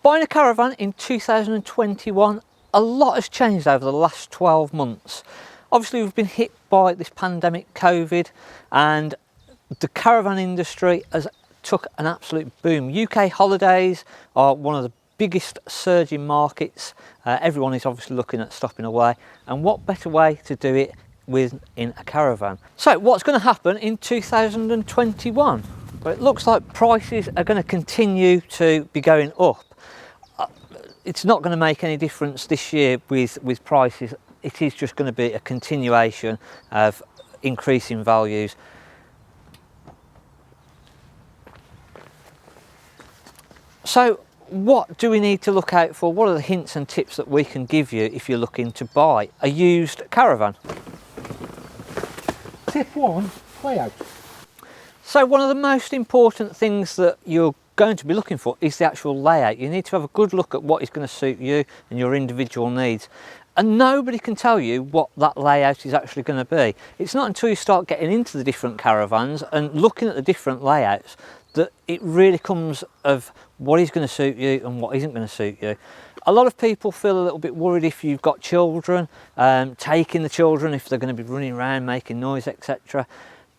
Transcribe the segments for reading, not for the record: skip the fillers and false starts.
Buying a caravan in 2021, a lot has changed over the last 12 months. Obviously we've been hit by this pandemic COVID, and the caravan industry has took an absolute boom. UK holidays are one of the biggest surging markets. Everyone is obviously looking at stopping away, and what better way to do it with in a caravan. So what's going to happen in 2021? Well, it looks like prices are going to continue to be going up. It's not going to make any difference this year with prices. It is just going to be a continuation of increasing values. So what do we need to look out for? What are the hints and tips that we can give you if you're looking to buy a used caravan? Tip 1, layout. So one of the most important things that you're going to be looking for is the actual layout. You need to have a good look at what is going to suit you and your individual needs. And nobody can tell you what that layout is actually going to be. It's not until you start getting into the different caravans and looking at the different layouts that it really comes of what is going to suit you and what isn't going to suit you. A lot of people feel a little bit worried if you've got children, taking the children, if they're going to be running around making noise, etc.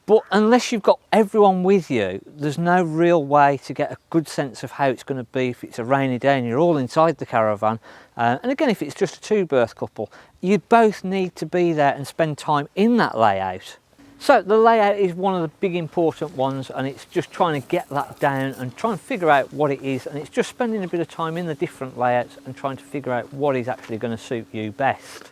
But unless you've got everyone with you, there's no real way to get a good sense of how it's going to be if it's a rainy day and you're all inside the caravan. And again, if it's just a two-berth couple, you both need to be there and spend time in that layout. So the layout is one of the big important ones, and it's just trying to get that down and try and figure out what it is, and it's just spending a bit of time in the different layouts and trying to figure out what is actually going to suit you best.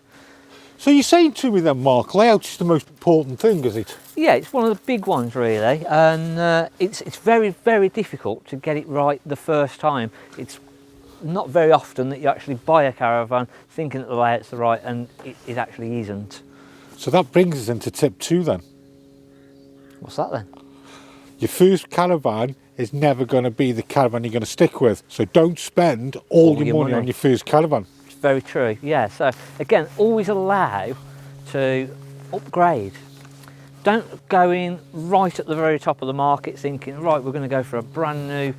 So you're saying to me then, Mark, layout is the most important thing, is it? Yeah, it's one of the big ones really, and it's very, very difficult to get it right the first time. It's not very often that you actually buy a caravan thinking that the layout's right, and it actually isn't. So that brings us into tip 2 then. What's that then? Your first caravan is never going to be the caravan you're going to stick with. So don't spend all your money on your first caravan. It's very true, yeah. So again, always allow to upgrade. Don't go in right at the very top of the market thinking, right, we're going to go for a brand new,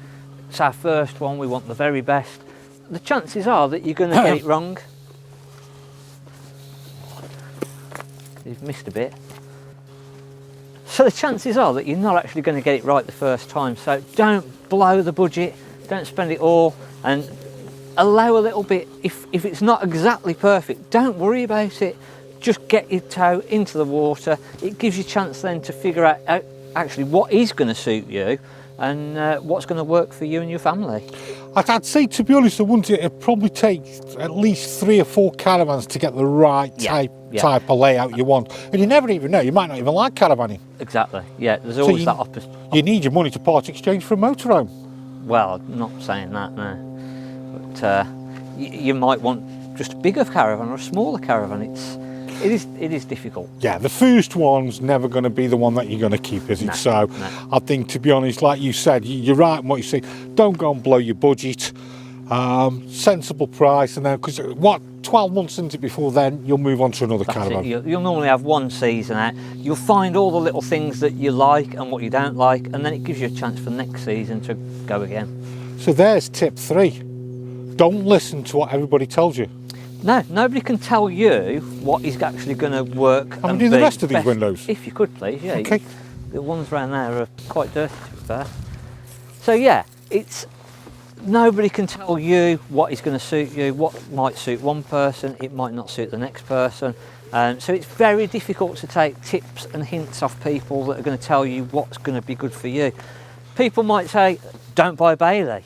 it's our first one, we want the very best. The chances are that you're going to get it wrong. You've missed a bit. So the chances are that you're not actually going to get it right the first time. So don't blow the budget, don't spend it all, and allow a little bit. If it's not exactly perfect, don't worry about it. Just get your toe into the water. It gives you a chance then to figure out actually what is going to suit you and what's going to work for you and your family. I'd say, to be honest, it'd probably take at least 3 or 4 caravans to get the right type of layout you want. And you never even know, you might not even like caravaning. Exactly, yeah, there's always that opposite. You need your money to part exchange for a motorhome. Well, I'm not saying that, no. But you might want just a bigger caravan or a smaller caravan. It is difficult. Yeah, the first one's never going to be the one that you're going to keep, is it? No, so no. I think, to be honest, like you said, you're right in what you say. Don't go and blow your budget. Sensible price, and then, because 12 months into before then, you'll move on to another caravan. You'll normally have one season out. You'll find all the little things that you like and what you don't like, and then it gives you a chance for next season to go again. So there's tip 3. Don't listen to what everybody tells you. No, nobody can tell you what is actually going to work. Can we do the rest of these windows? If you could, please, yeah. Okay. The ones around there are quite dirty, to be fair. So yeah, nobody can tell you what is going to suit you. What might suit one person, it might not suit the next person. So it's very difficult to take tips and hints off people that are going to tell you what's going to be good for you. People might say, don't buy a Bailey.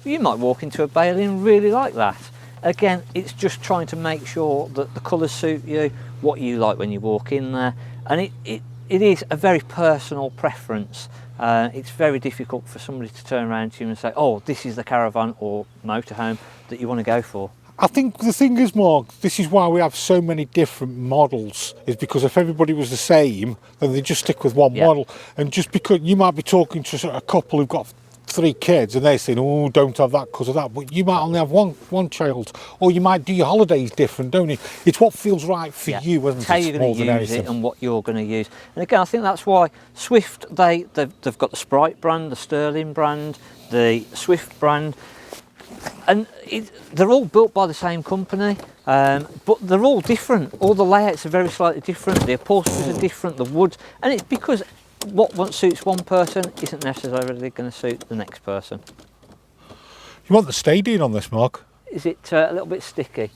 You might walk into a Bailey and really like that. Again, it's just trying to make sure that the colours suit you, what you like when you walk in there, and it is a very personal preference. It's very difficult for somebody to turn around to you and say, oh, this is the caravan or motorhome that you want to go for. I think the thing is, Mark, this is why we have so many different models, is because if everybody was the same, then they just stick with one model. And just because you might be talking to a couple who've got 3 kids and they're saying, oh, don't have that because of that, but you might only have one child, or you might do your holidays different, don't you? It's what feels right for you, isn't it? How you're going to use it and what you're going to use. And again, I think that's why Swift, they've got the Sprite brand, the Sterling brand, the Swift brand, And they're all built by the same company, but they're all different. All the layouts are very slightly different, the upholsteries are different, the wood, and it's because what suits one person isn't necessarily going to suit the next person. You want the stadium on this, Mark? Is it a little bit sticky?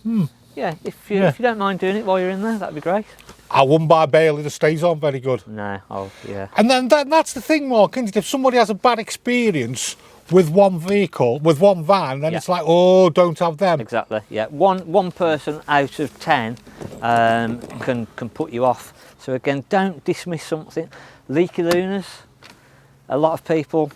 Yeah, if you don't mind doing it while you're in there, that'd be great. I wouldn't buy Bailey, the stays on very good. No, yeah. And then that's the thing, Mark, isn't it? If somebody has a bad experience with one vehicle, with one van, then it's like, oh, don't have them. Exactly, yeah. One person out of 10 can put you off. So again, don't dismiss something. Leaky Lunas, a lot of people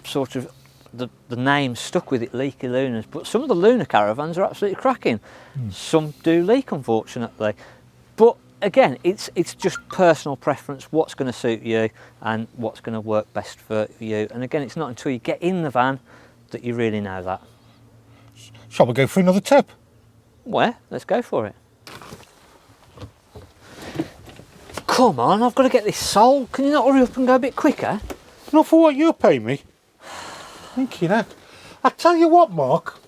sort of, the name stuck with it, Leaky Lunas, but some of the Luna caravans are absolutely cracking. Some do leak, unfortunately. But again, it's just personal preference, what's going to suit you and what's going to work best for you. And again, it's not until you get in the van that you really know that. Shall we go for another tip? Well, let's go for it. Come on, I've got to get this sold. Can you not hurry up and go a bit quicker? Not for what you're paying me. Thank you, that. I tell you what, Mark,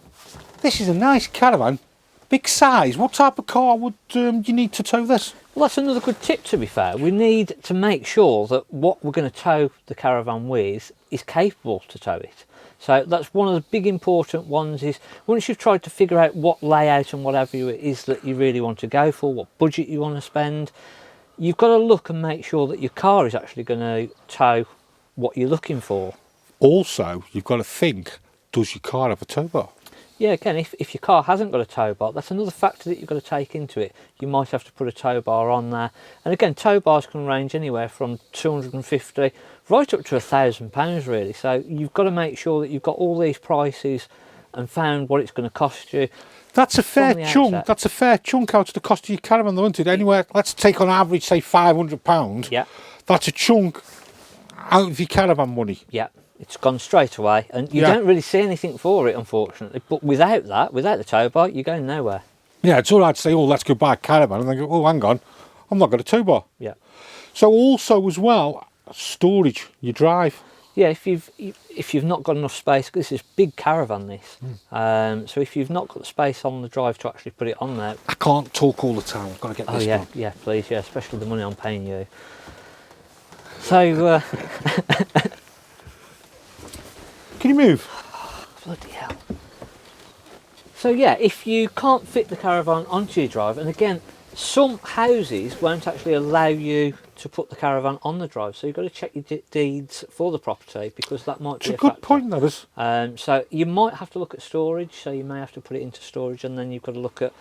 this is a nice caravan, big size. What type of car would you need to tow this? Well, that's another good tip, to be fair. We need to make sure that what we're going to tow the caravan with is capable to tow it. So that's one of the big important ones, is once you've tried to figure out what layout and whatever it is that you really want to go for, what budget you want to spend, you've got to look and make sure that your car is actually going to tow what you're looking for. Also, you've got to think, does your car have a tow bar? Yeah, again, if your car hasn't got a tow bar, that's another factor that you've got to take into it. You might have to put a tow bar on there. And again, tow bars can range anywhere from 250 right up to £1,000 really. So you've got to make sure that you've got all these prices and found what it's going to cost you. That's a fair chunk. That's a fair chunk out of the cost of your caravan, though, isn't it? Anywhere, let's take on average, say £500. Yeah. That's a chunk out of your caravan money. Yeah. It's gone straight away, and you don't really see anything for it, unfortunately. But without that, without the tow bar, you're going nowhere. Yeah, it's all right to say, oh, let's go buy a caravan, and then go, oh, hang on, I'm not got a tow bar. Yeah. So also as well, storage, you drive. Yeah, if you've not got enough space, this is big caravan, this. So if you've not got the space on the drive to actually put it on there, I can't talk all the time. I've got to get this done. Yeah, please, yeah, especially the money I'm paying you. So. Can you move? Bloody hell. So yeah, if you can't fit the caravan onto your drive, and again, some houses won't actually allow you to put the caravan on the drive, so you've got to check your deeds for the property, because that might be a factor. It's a good point, that is. So you might have to look at storage, so you may have to put it into storage, and then you've got to look at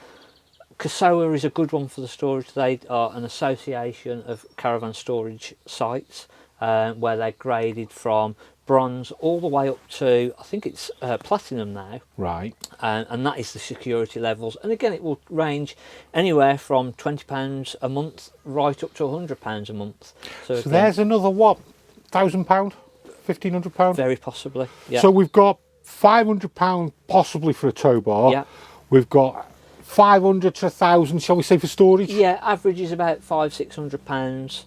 Casoa is a good one for the storage. They are an association of caravan storage sites where they're graded from bronze all the way up to, I think it's platinum now. Right. And that is the security levels. And again, it will range anywhere from £20 a month right up to £100 a month. So again, there's another, what, £1,000, £1,500? Very possibly, yeah. So we've got £500 possibly for a tow bar. Yeah. We've got 500 to 1,000, shall we say, for storage? Yeah, average is about £500–600.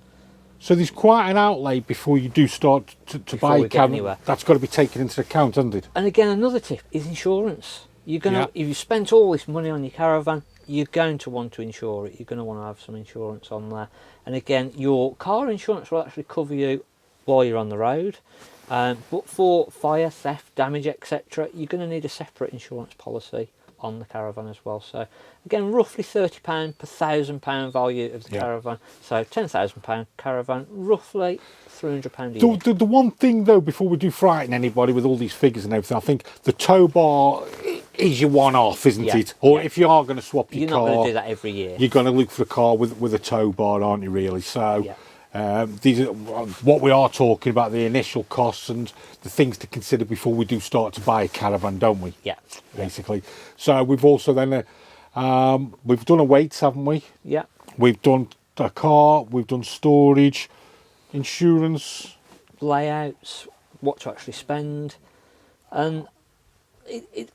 So there's quite an outlay before you do start to buy a caravan. That's got to be taken into account, hasn't it? And again, another tip is insurance. You're gonna, if you spent all this money on your caravan, you're going to want to insure it. You're going to want to have some insurance on there. And again, your car insurance will actually cover you while you're on the road. But for fire, theft, damage, etc., you're going to need a separate insurance policy on the caravan as well. So again, roughly £30 per £1,000 value of the caravan. So £10,000 caravan, roughly £300 a year. The one thing though, before we do frighten anybody with all these figures and everything, I think the tow bar is your one-off, isn't it? Or if you are going to swap your car, you're not going to do that every year. You're going to look for a car with a tow bar, aren't you? Really? So. These are what we are talking about, the initial costs and the things to consider before we do start to buy a caravan, don't we? Yeah. Basically. So we've also then we've done a weights, haven't we? Yeah. We've done a car, we've done storage, insurance, layouts, what to actually spend, and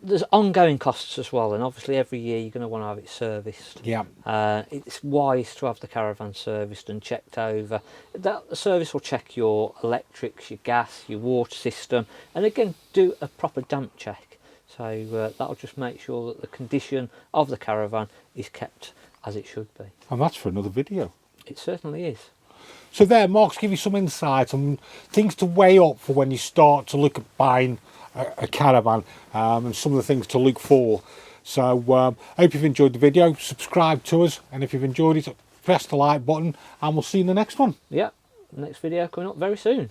there's ongoing costs as well, and obviously every year you're going to want to have it serviced. Yeah. It's wise to have the caravan serviced and checked over. The service will check your electrics, your gas, your water system, and again do a proper damp check. So that'll just make sure that the condition of the caravan is kept as it should be. And that's for another video. It certainly is. So there, Mark's give you some insight on things to weigh up for when you start to look at buying a caravan, and some of the things to look for. So I hope you've enjoyed the video. Subscribe to us, and if you've enjoyed it, press the like button, and we'll see you in the next one. Yeah, next video coming up very soon.